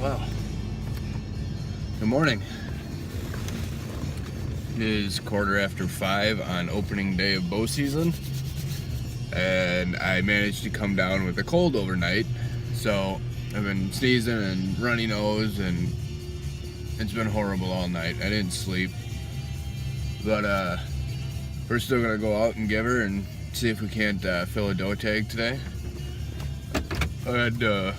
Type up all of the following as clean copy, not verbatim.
Well, good morning. It is 5:15 on opening day of bow season, and I managed to come down with a cold overnight. So I've been sneezing and runny nose, and it's been horrible all night. I didn't sleep, but we're still gonna go out and give her and see if we can't fill a doe tag today. And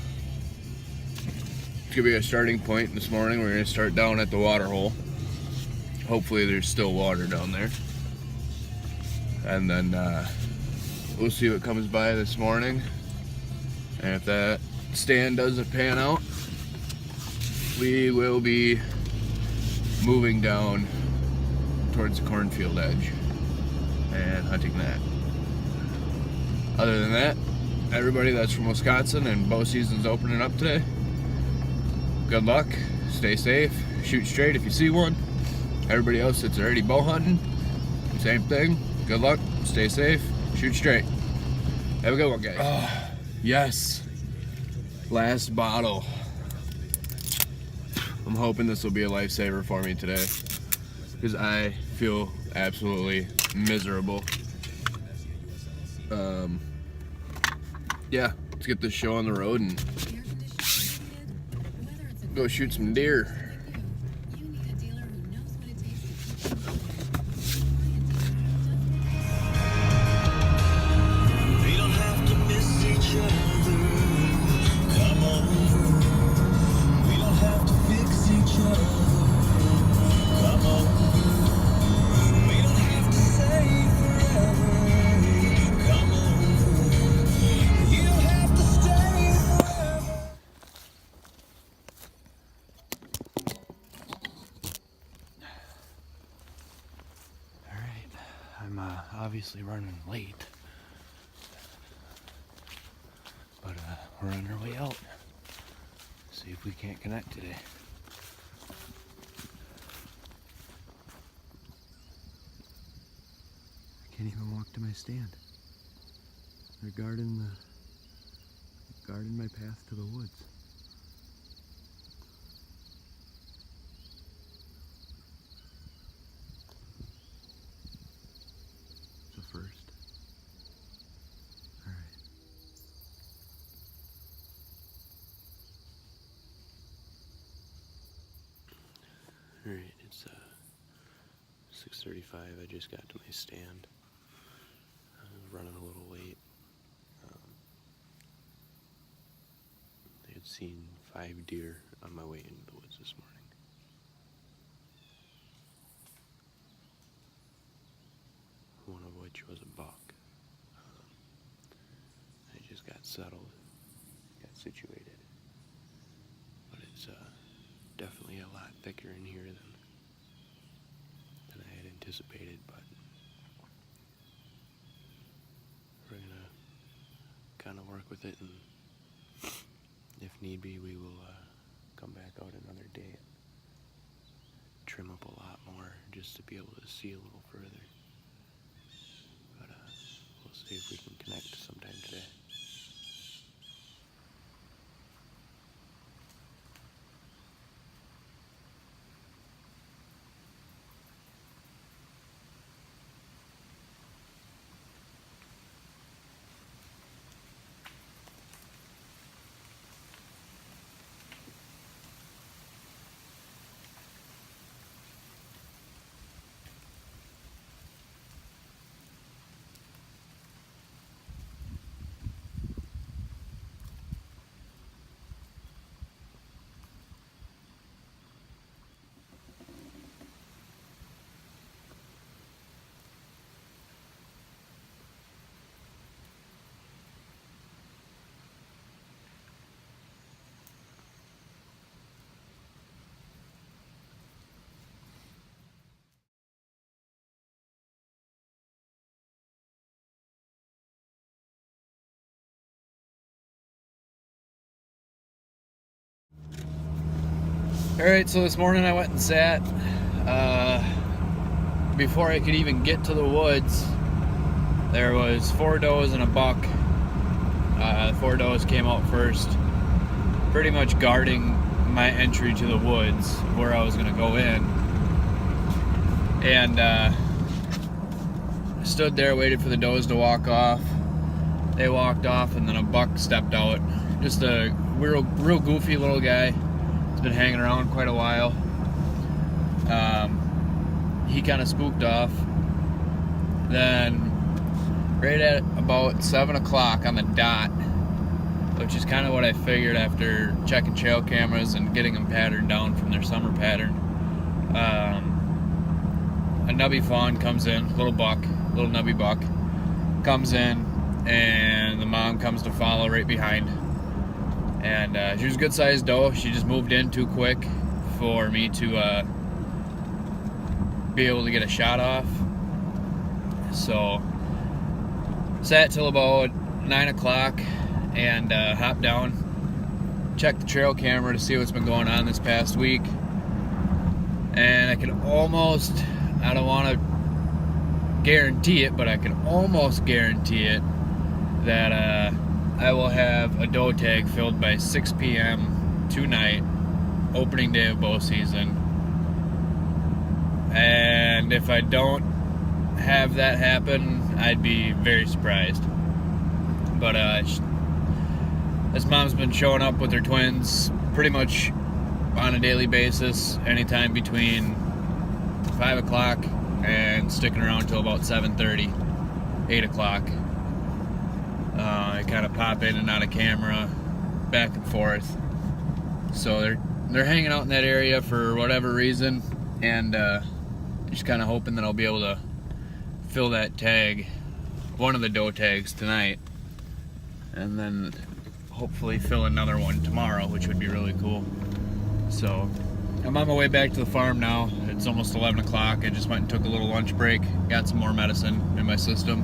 it's gonna be a starting point this morning. We're gonna start down at the water hole. Hopefully there's still water down there. And then we'll see what comes by this morning. And if that stand doesn't pan out, we will be moving down towards the cornfield edge and hunting that. Other than that, everybody that's from Wisconsin and bow season's opening up today, good luck, stay safe, shoot straight if you see one. Everybody else that's already bow hunting, same thing, good luck, stay safe, shoot straight. Have a good one, guys. Oh, yes, last bottle. I'm hoping this will be a lifesaver for me today, because I feel absolutely miserable. Yeah, let's get this show on the road and go shoot some deer. I'm obviously running late, but we're on our way out. See if we can't connect today. I can't even walk to my stand. They're guarding my path to the woods. First. All right. All right, it's 6:35. I just got to my stand. I was running a little late. I had seen 5 deer on my way into the woods this morning. One of which was a buck. I just got settled, got situated, but it's definitely a lot thicker in here than I had anticipated. But we're gonna kind of work with it, and if need be, we will come back out another day and trim up a lot more just to be able to see a little further. We'll see if we can connect sometime today. Alright, so this morning I went and sat. Before I could even get to the woods, there was 4 does and a buck. 4 does came out first, pretty much guarding my entry to the woods where I was gonna go in, and I stood there, waited for the does to walk off. They walked off, and then a buck stepped out. Just a real goofy little guy. He's been hanging around quite a while. He kind of spooked off. Then, right at about 7 o'clock on the dot, which is kind of what I figured after checking trail cameras and getting them patterned down from their summer pattern, a nubby fawn comes in, little nubby buck, comes in, and the mom comes to follow right behind. And she was a good sized doe. She just moved in too quick for me to be able to get a shot off. So sat till about 9 o'clock and hopped down, checked the trail camera to see what's been going on this past week. And I can almost, I don't want to guarantee it, but I can almost guarantee it that I will have a doe tag filled by 6 p.m. tonight, opening day of bow season. And if I don't have that happen, I'd be very surprised. But this mom's been showing up with her twins pretty much on a daily basis, anytime between 5 o'clock and sticking around till about 7:30, 8 o'clock. I kind of pop in and out of camera, back and forth. So they're hanging out in that area for whatever reason, and just kind of hoping that I'll be able to fill that tag, one of the doe tags tonight, and then hopefully fill another one tomorrow, which would be really cool. So I'm on my way back to the farm now. It's almost 11 o'clock. I just went and took a little lunch break, got some more medicine in my system.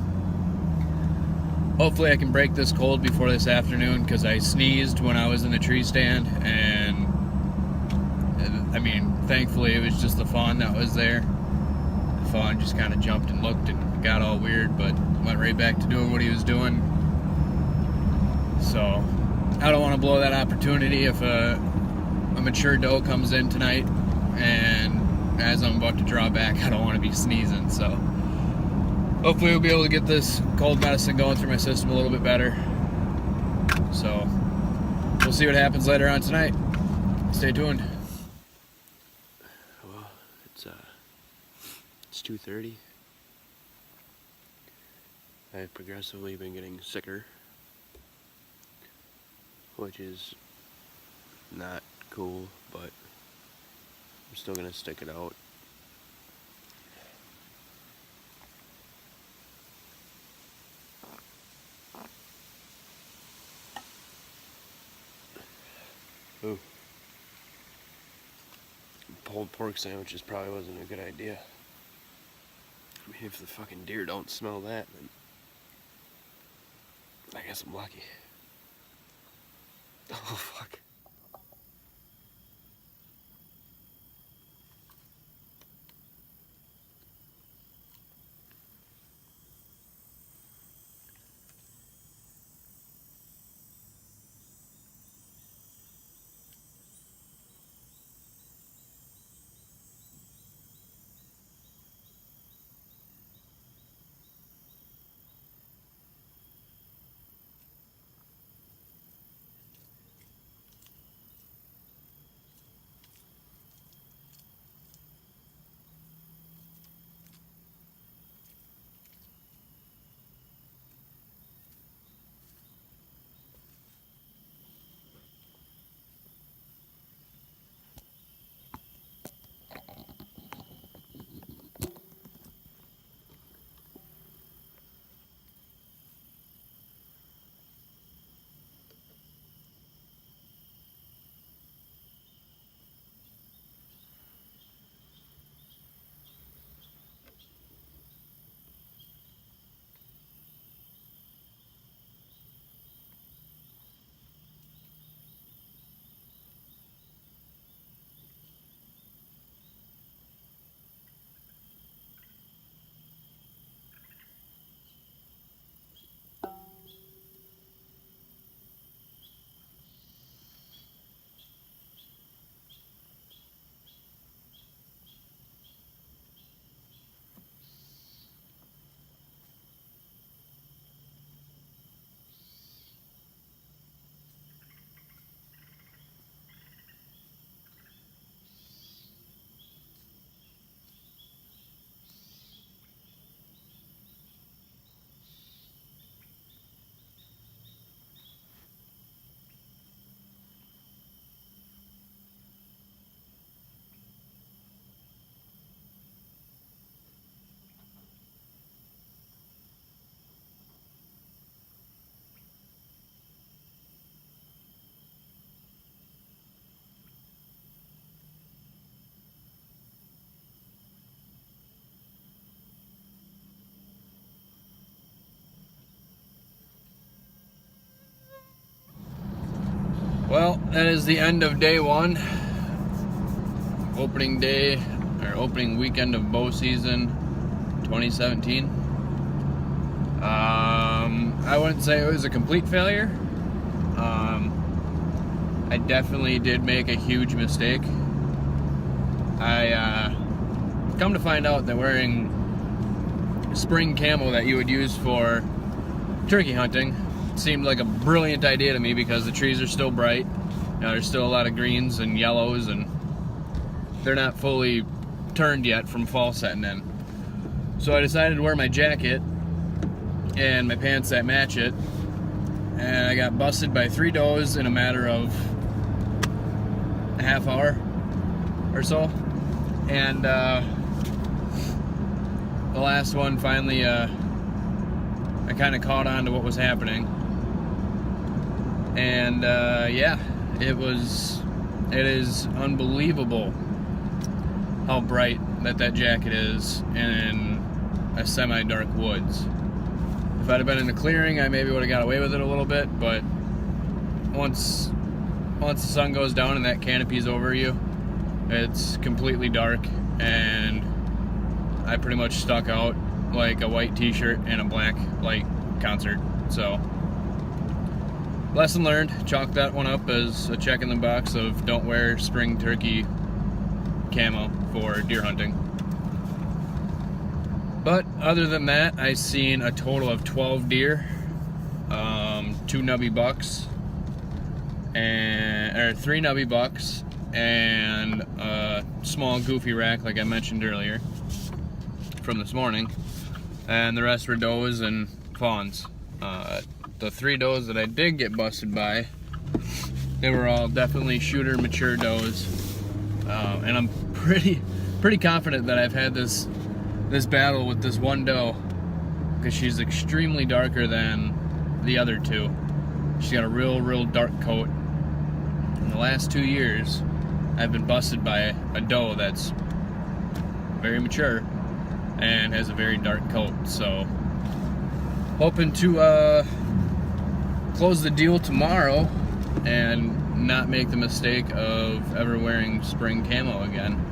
Hopefully I can break this cold before this afternoon, because I sneezed when I was in the tree stand, and I mean, thankfully it was just the fawn that was there. The fawn just kind of jumped and looked and got all weird, but went right back to doing what he was doing. So I don't want to blow that opportunity if a mature doe comes in tonight, and as I'm about to draw back, I don't want to be sneezing. So hopefully we'll be able to get this cold medicine going through my system a little bit better. So we'll see what happens later on tonight. Stay tuned. Well, it's 2:30. I've progressively been getting sicker, which is not cool, but I'm still gonna stick it out. Ooh. Pulled pork sandwiches probably wasn't a good idea. I mean, if the fucking deer don't smell that, then I guess I'm lucky. Oh, fuck. Well, that is the end of day one. Opening day, or opening weekend of bow season 2017. I wouldn't say it was a complete failure. I definitely did make a huge mistake. I come to find out that wearing spring camo that you would use for turkey hunting seemed like a brilliant idea to me because the trees are still bright. You know, there's still a lot of greens and yellows, and they're not fully turned yet from fall setting in. So I decided to wear my jacket and my pants that match it, and I got busted by 3 does in a matter of a half hour or so. And the last one finally, I kind of caught on to what was happening. And yeah, it is unbelievable how bright that jacket is in a semi-dark woods. If I'd have been in a clearing, I maybe would have got away with it a little bit, but once the sun goes down and that canopy's over you, it's completely dark, and I pretty much stuck out like a white t-shirt and a black light concert. So, lesson learned. Chalk that one up as a check in the box of don't wear spring turkey camo for deer hunting. But other than that, I seen a total of 12 deer, 2 nubby bucks, or 3 nubby bucks, and a small goofy rack like I mentioned earlier from this morning, and the rest were does and fawns. The 3 does that I did get busted by, they were all definitely shooter mature does, and I'm pretty confident that I've had this battle with this one doe because she's extremely darker than the other 2. She's got a real dark coat. In the last 2 years, I've been busted by a doe that's very mature and has a very dark coat. So, hoping to close the deal tomorrow and not make the mistake of ever wearing spring camo again.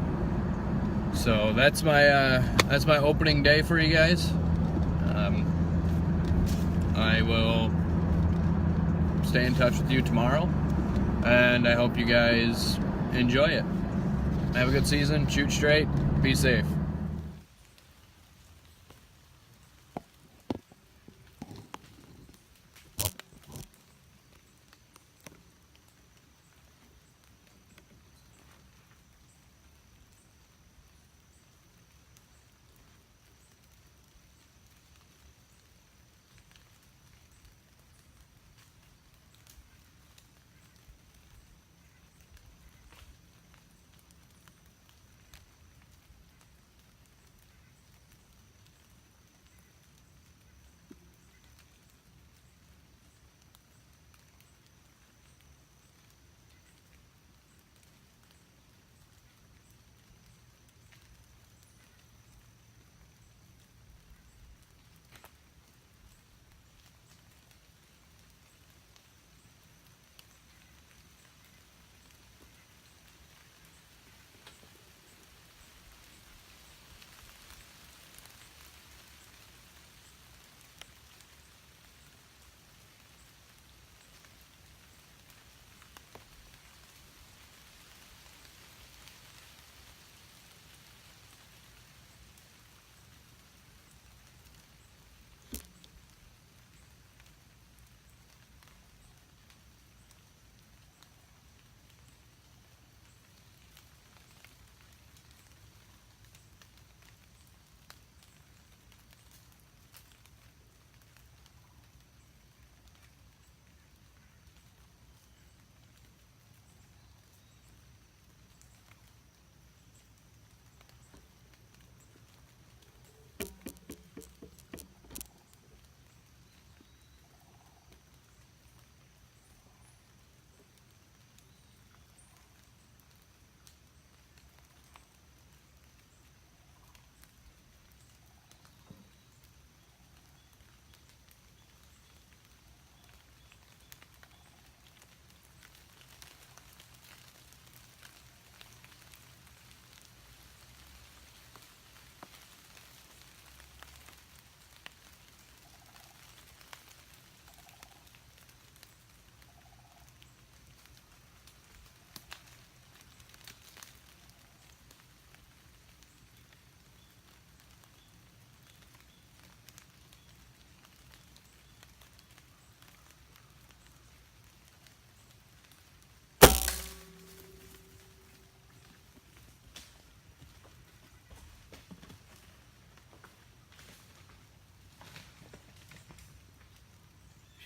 So that's my opening day for you guys. I will stay in touch with you tomorrow, and I hope you guys enjoy it. Have a good season, shoot straight, be safe.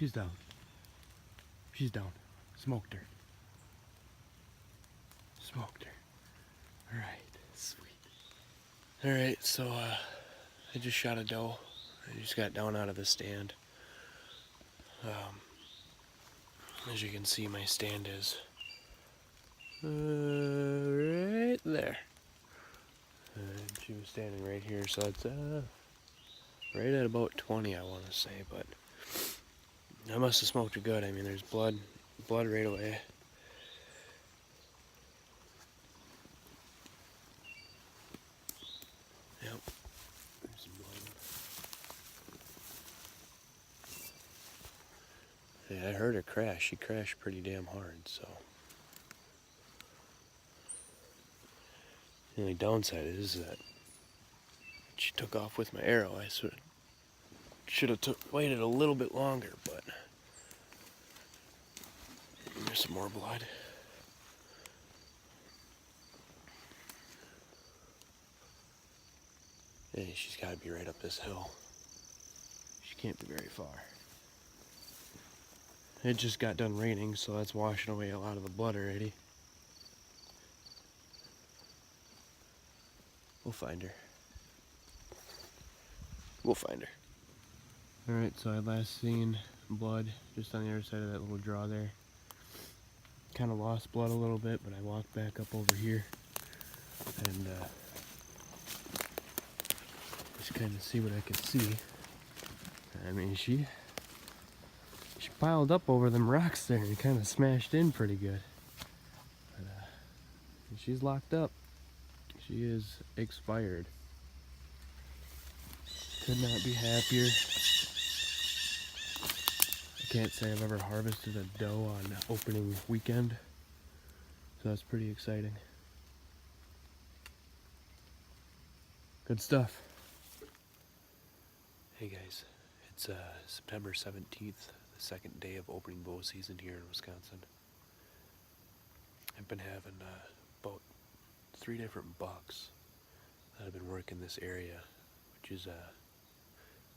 She's down. She's down. Smoked her. Smoked her. Alright, sweet. Alright, so I just shot a doe. I just got down out of the stand. As you can see, my stand is right there. And she was standing right here, so it's right at about 20, I want to say, but I must have smoked her good. I mean, there's blood right away. Yep. There's some blood. Yeah, I heard her crash. She crashed pretty damn hard, so. The only downside is that she took off with my arrow. I should have waited a little bit longer, but there's some more blood. Hey, she's got to be right up this hill. She can't be very far. It just got done raining, so that's washing away a lot of the blood already. We'll find her. We'll find her. Alright, so I last seen blood just on the other side of that little draw there. Kind of lost blood a little bit, but I walked back up over here and just kind of see what I could see. I mean, she piled up over them rocks there and kind of smashed in pretty good. But she's locked up. She is expired. Could not be happier. I can't say I've ever harvested a doe on opening weekend, so that's pretty exciting. Good stuff. Hey guys, it's September 17th, the second day of opening bow season here in Wisconsin. I've been having about 3 different bucks that have been working this area, which is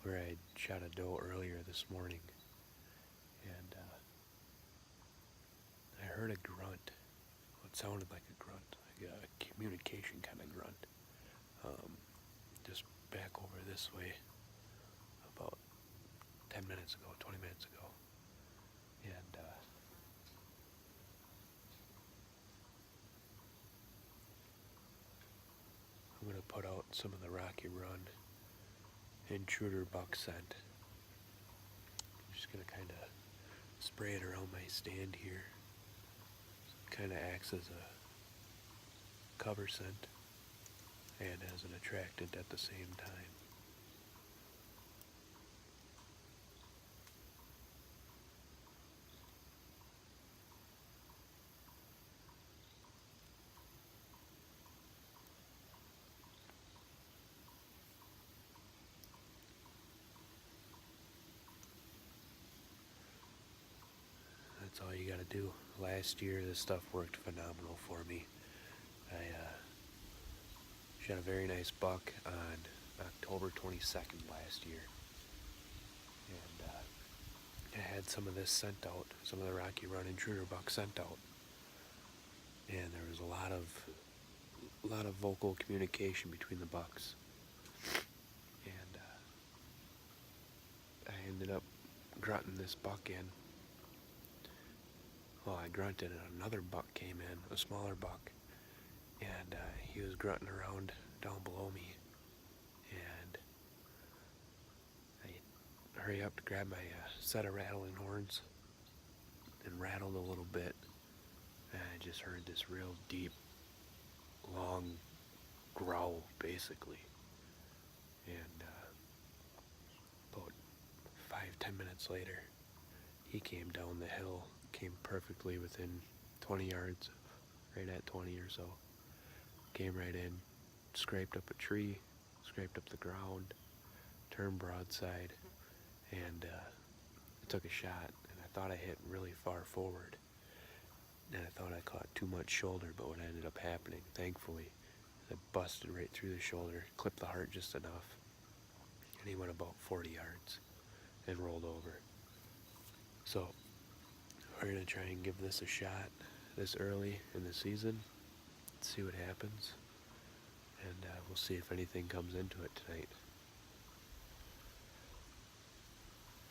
where I shot a doe earlier this morning. And I heard a grunt. What sounded like a grunt, like a communication kind of grunt. Just back over this way about 10 minutes ago, 20 minutes ago. And I'm going to put out some of the Rocky Run intruder buck scent. I'm just going to kind of spray it around my stand here. Kind of acts as a cover scent and as an attractant at the same time. That's all you gotta do. Last year this stuff worked phenomenal for me. I shot a very nice buck on October 22nd last year. And I had some of this sent out, some of the Rocky Run intruder buck sent out. And there was a lot of vocal communication between the bucks. And I ended up grunting this buck in. Well, I grunted and another buck came in, a smaller buck, and he was grunting around down below me, and I hurry up to grab my set of rattling horns and rattled a little bit, and I just heard this real deep, long growl, basically, and about 5-10 minutes later, he came down the hill, came perfectly within 20 yards, right at 20 or so. Came right in, scraped up a tree, scraped up the ground, turned broadside, and I took a shot, and I thought I hit really far forward. And I thought I caught too much shoulder, but what ended up happening, thankfully, I busted right through the shoulder, clipped the heart just enough, and he went about 40 yards and rolled over. So we're gonna try and give this a shot this early in the season, see what happens, and we'll see if anything comes into it tonight.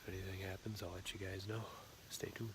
If anything happens, I'll let you guys know. Stay tuned.